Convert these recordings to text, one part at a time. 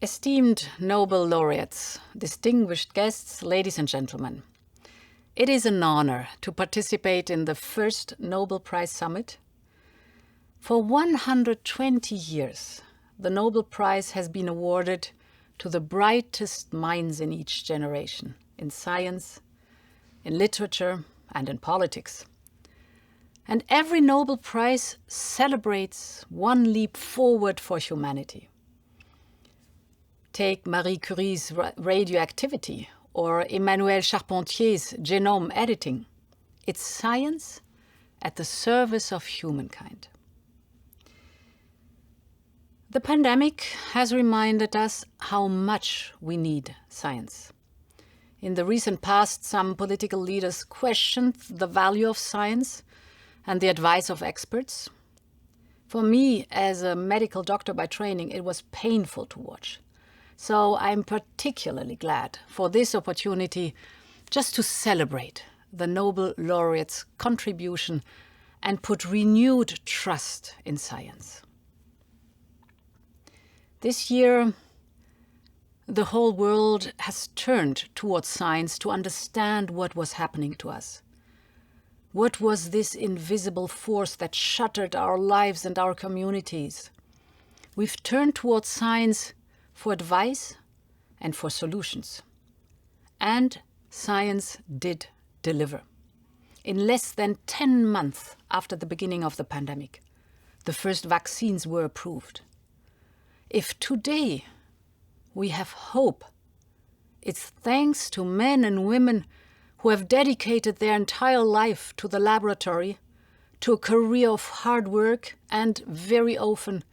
Esteemed Nobel laureates, distinguished guests, ladies and gentlemen, it is an honor to participate in the first Nobel Prize Summit. For 120 years, the Nobel Prize has been awarded to the brightest minds in each generation, in science, in literature, and in politics. And every Nobel Prize celebrates one leap forward for humanity. Take Marie Curie's radioactivity or Emmanuel Charpentier's genome editing. It's science at the service of humankind. The pandemic has reminded us how much we need science. In the recent past, some political leaders questioned the value of science and the advice of experts. For me, as a medical doctor by training, it was painful to watch. So I'm particularly glad for this opportunity just to celebrate the Nobel laureates' contribution and put renewed trust in science. This year, the whole world has turned towards science to understand what was happening to us. What was this invisible force that shattered our lives and our communities? We've turned towards science for advice and for solutions. And science did deliver. In less than 10 months after the beginning of the pandemic, the first vaccines were approved. If today we have hope, it's thanks to men and women who have dedicated their entire life to the laboratory, to a career of hard work and very often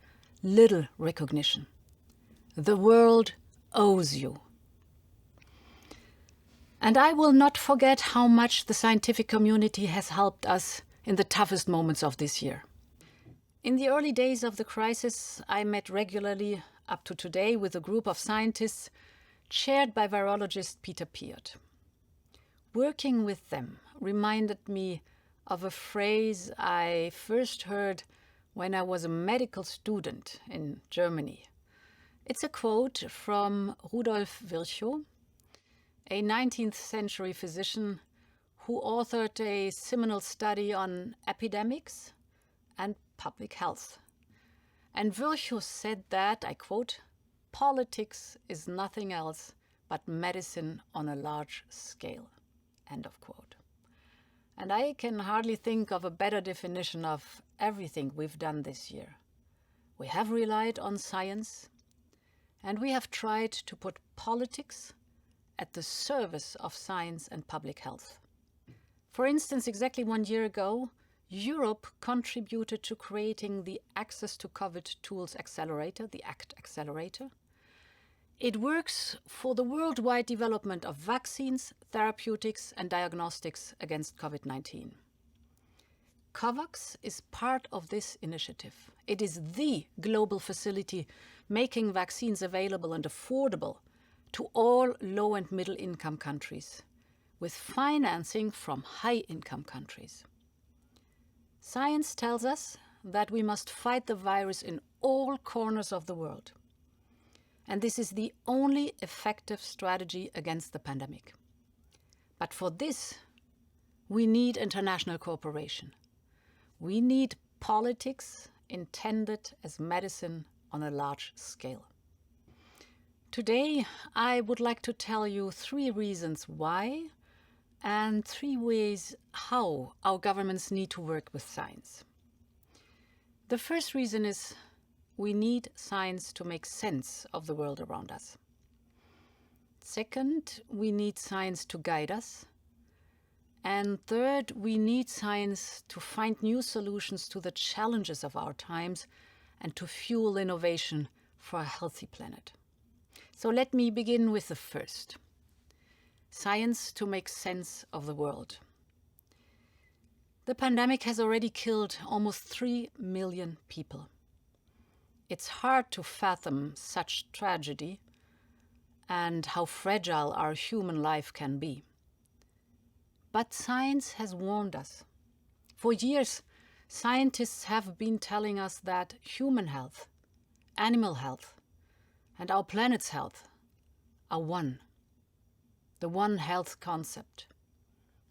little recognition. The world owes you. And I will not forget how much the scientific community has helped us in the toughest moments of this year. In the early days of the crisis, I met regularly up to today with a group of scientists chaired by virologist Peter Piot. Working with them reminded me of a phrase I first heard when I was a medical student in Germany. It's a quote from Rudolf Virchow, a 19th century physician who authored a seminal study on epidemics and public health. And Virchow said that, I quote, "Politics is nothing else but medicine on a large scale," end of quote. And I can hardly think of a better definition of everything we've done this year. We have relied on science, and we have tried to put politics at the service of science and public health. For instance, exactly 1 year ago, Europe contributed to creating the Access to COVID Tools Accelerator, the ACT Accelerator. It works for the worldwide development of vaccines, therapeutics, and diagnostics against COVID-19. COVAX is part of this initiative. It is the global facility making vaccines available and affordable to all low and middle income countries, with financing from high income countries. Science tells us that we must fight the virus in all corners of the world. And this is the only effective strategy against the pandemic. But for this, we need international cooperation. We need politics intended as medicine on a large scale. Today, I would like to tell you 3 reasons why and 3 ways how our governments need to work with science. The first reason is we need science to make sense of the world around us. Second, we need science to guide us. And third, we need science to find new solutions to the challenges of our times and to fuel innovation for a healthy planet. So let me begin with the first. Science to make sense of the world. The pandemic has already killed almost 3 million people. It's hard to fathom such tragedy and how fragile our human life can be. But science has warned us. For years, scientists have been telling us that human health, animal health, and our planet's health are one. The One Health concept.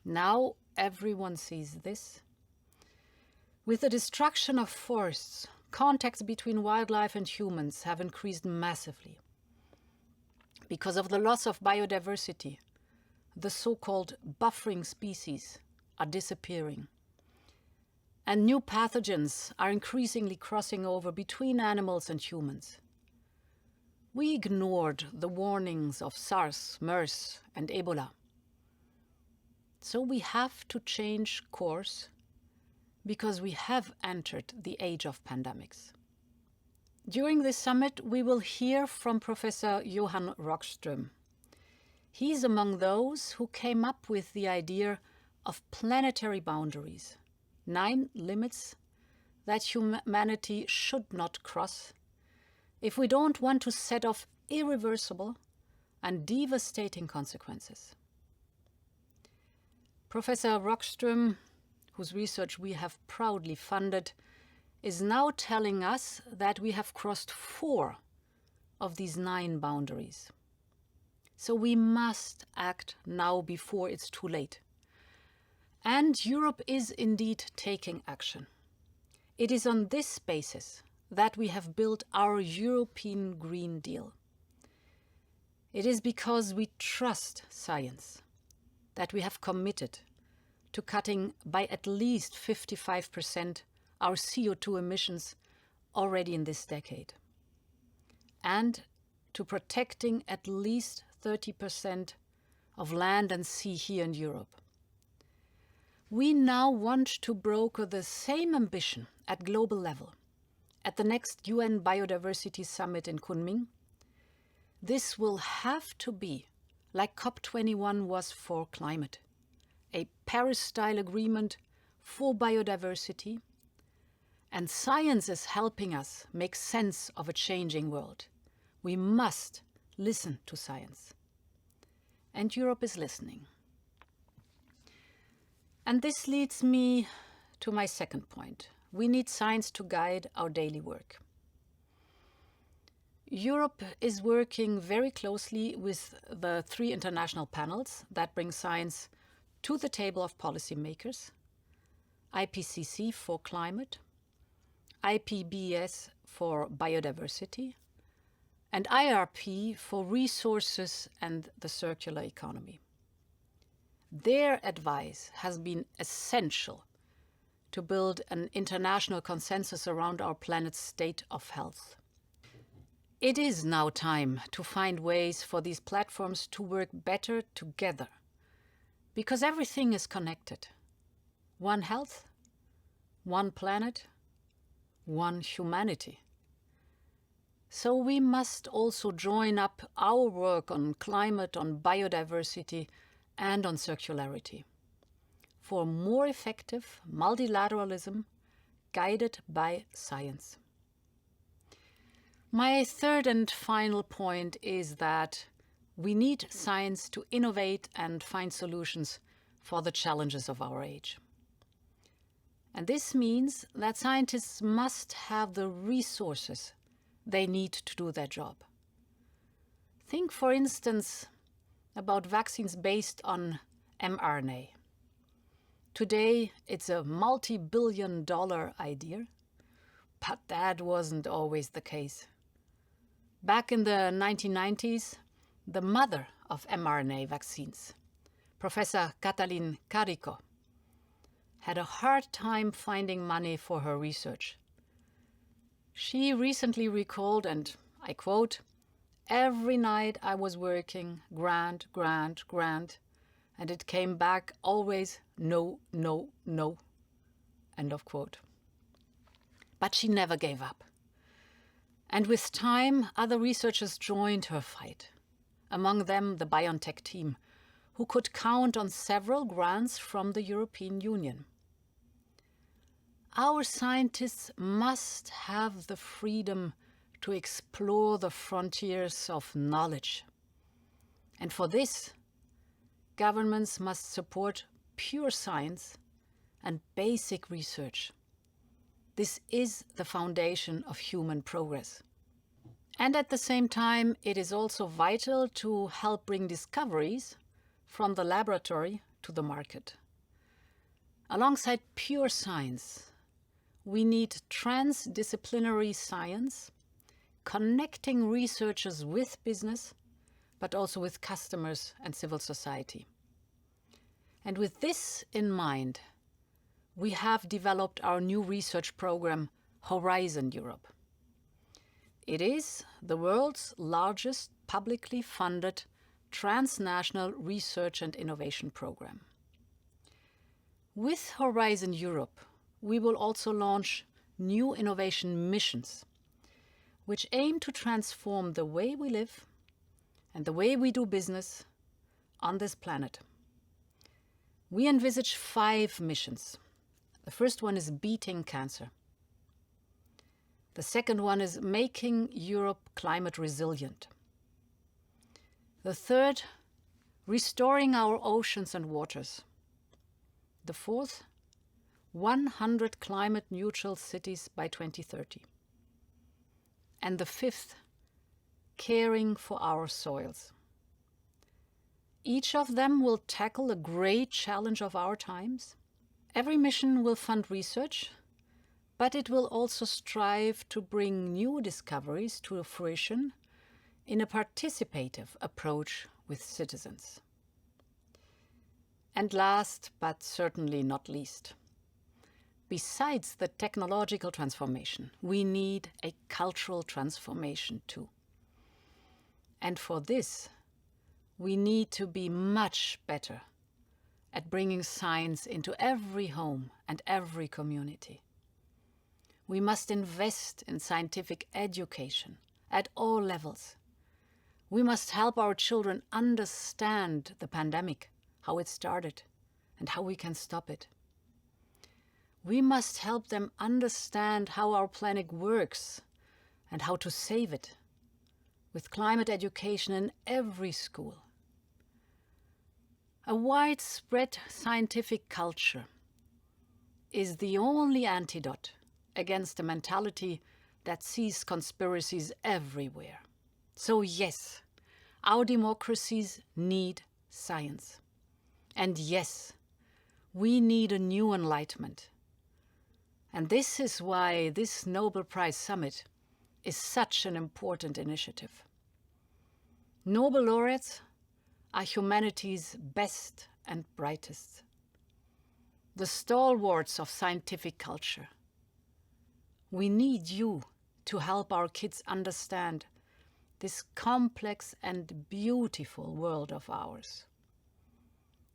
Now everyone sees this. With the destruction of forests, contacts between wildlife and humans have increased massively. Because of the loss of biodiversity, the so-called buffering species are disappearing. And new pathogens are increasingly crossing over between animals and humans. We ignored the warnings of SARS, MERS, and Ebola. So we have to change course because we have entered the age of pandemics. During this summit, we will hear from Professor Johan Rockström. He's among those who came up with the idea of planetary boundaries, 9 limits that humanity should not cross if we don't want to set off irreversible and devastating consequences. Professor Rockström, whose research we have proudly funded, is now telling us that we have crossed 4 of these 9 boundaries. So we must act now before it's too late. And Europe is indeed taking action. It is on this basis that we have built our European Green Deal. It is because we trust science that we have committed to cutting by at least 55% our CO2 emissions already in this decade, and to protecting at least 30% of land and sea here in Europe. We now want to broker the same ambition at global level at the next UN Biodiversity Summit in Kunming. This will have to be like COP21 was for climate, a Paris-style agreement for biodiversity, and science is helping us make sense of a changing world. We must listen to science. And Europe is listening. And this leads me to my second point. We need science to guide our daily work. Europe is working very closely with the 3 international panels that bring science to the table of policymakers: IPCC for climate, IPBES for biodiversity, and IRP for resources and the circular economy. Their advice has been essential to build an international consensus around our planet's state of health. It is now time to find ways for these platforms to work better together, because everything is connected. One health, one planet, one humanity. So we must also join up our work on climate, on biodiversity, and on circularity for more effective multilateralism guided by science. My third and final point is that we need science to innovate and find solutions for the challenges of our age. And this means that scientists must have the resources they need to do their job. Think, for instance, about vaccines based on mRNA. Today, it's a multi-billion-dollar idea, but that wasn't always the case. Back in the 1990s, the mother of mRNA vaccines, Professor Katalin Karikó, had a hard time finding money for her research. She recently recalled, and I quote, "Every night I was working, grant, and it came back always no, no, no," end of quote. But she never gave up. And with time, other researchers joined her fight, among them the BioNTech team, who could count on several grants from the European Union. Our scientists must have the freedom to explore the frontiers of knowledge. And for this, governments must support pure science and basic research. This is the foundation of human progress. And at the same time, it is also vital to help bring discoveries from the laboratory to the market. Alongside pure science, we need transdisciplinary science, connecting researchers with business, but also with customers and civil society. And with this in mind, we have developed our new research program, Horizon Europe. It is the world's largest publicly funded transnational research and innovation program. With Horizon Europe, we will also launch new innovation missions, which aim to transform the way we live and the way we do business on this planet. We envisage 5 missions. The first one is beating cancer. The second one is making Europe climate resilient. The third, restoring our oceans and waters. The fourth, 100 climate-neutral cities by 2030. And the fifth, caring for our soils. Each of them will tackle a great challenge of our times. Every mission will fund research, but it will also strive to bring new discoveries to fruition in a participative approach with citizens. And last, but certainly not least, besides the technological transformation, we need a cultural transformation too. And for this, we need to be much better at bringing science into every home and every community. We must invest in scientific education at all levels. We must help our children understand the pandemic, how it started, and how we can stop it. We must help them understand how our planet works and how to save it, with climate education in every school. A widespread scientific culture is the only antidote against a mentality that sees conspiracies everywhere. So yes, our democracies need science. And yes, we need a new enlightenment. And this is why this Nobel Prize Summit is such an important initiative. Nobel laureates are humanity's best and brightest, the stalwarts of scientific culture. We need you to help our kids understand this complex and beautiful world of ours.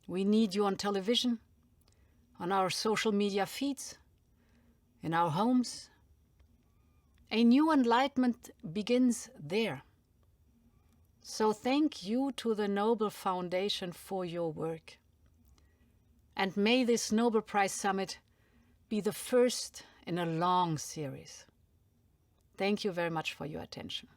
We need you on television, on our social media feeds, in our homes. A new enlightenment begins there. So thank you to the Nobel Foundation for your work. And may this Nobel Prize Summit be the first in a long series. Thank you very much for your attention.